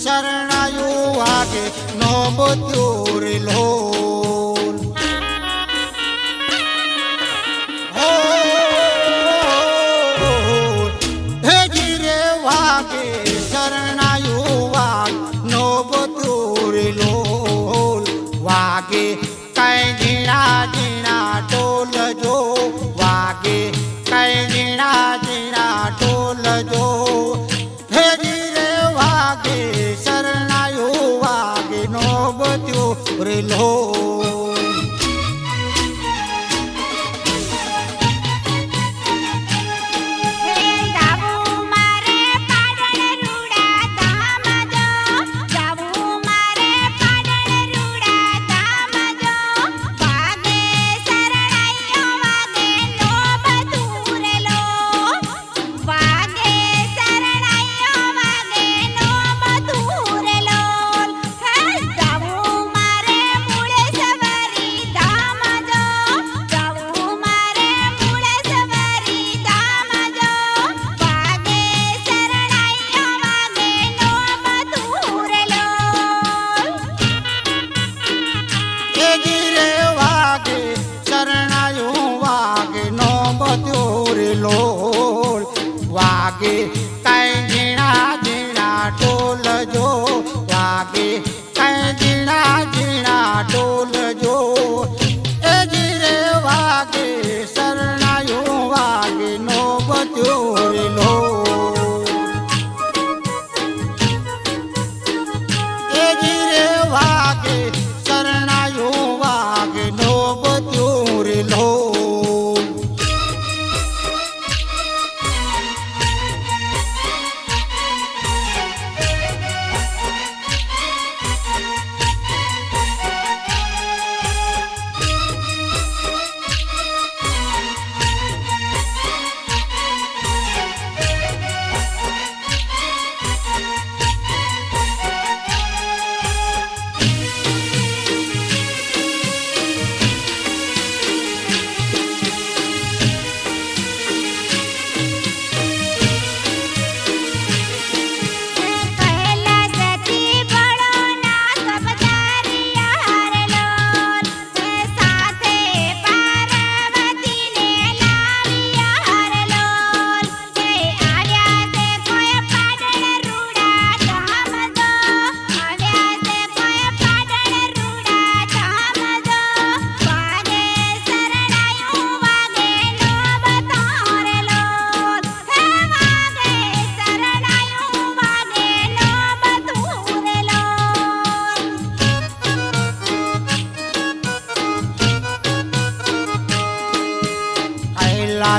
શરણાયું વાગે નો બત્યું રે લોલ હો હે જીરે વાગે શરણાયું વાગ નો બત્યું રે લોલ વાગે કઈ ઝીણા ઝીણા ટોલ જો વાગે કઈ ઝીણા ઝીણા ટોલ જો હે જીરે વાગે શરણાયું વાગે નો બત્યું રે લોલ લોલ વાગે કઈ ઝીણા ઝીણા ટોલ જો વાગે કઈ ઝીણા ઝીણા ટોલ જો એ જીરે વાગે શરણાયું વાગે નો બત્યો રે લોલ એ જીરે વાગે શરણાયું વાગે નો બત્યો રે લોલ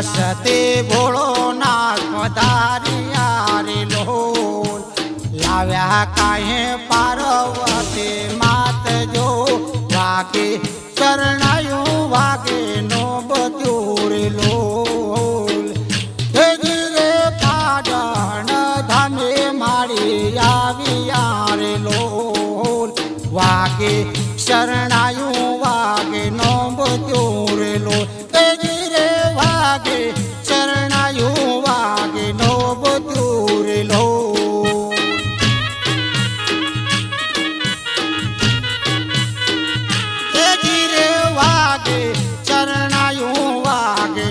સતે ભોળો નાથ પધાર્યા રે લોલ લાવ્યા કાહે પાર્વતી માત જો વાગે શરણાયું વાગે નો બત્યું રે લોલ હે જીરે પાડણ ધામે મારી આવ્યા રે લોલ વાગે શરણાયું વાગે નો બત્યું રે લોલ વાગે શરણાયું વાગે નો બત્યું રે લોલ એ જીરે વાગે શરણાયું વાગે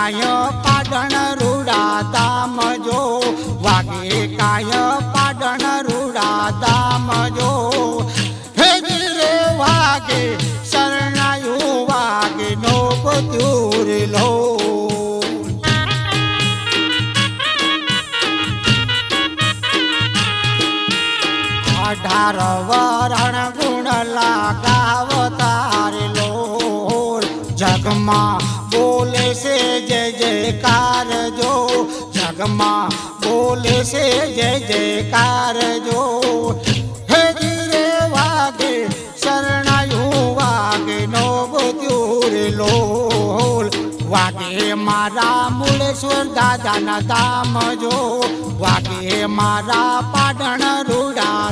કાય પાડણ રૂડા દામ જો વાગે કાય પાડણ રૂડા દામ જો હે ધીરે વાગે શરણાયું વાગે નો પત્યુર લો 18 વરણ ગુણ લાગાવતાર લોલ જગમાં બોલે છે જય જયકાર જો જગમાં બોલે છે જય જયકાર જો હે ધીરે વાગે શરણાયું વાગે નો પત્યુર લોલ વાગે મારા મૂળેશ્વર દાદાના ધામ જો વાગે મારા પાટણ રૂડા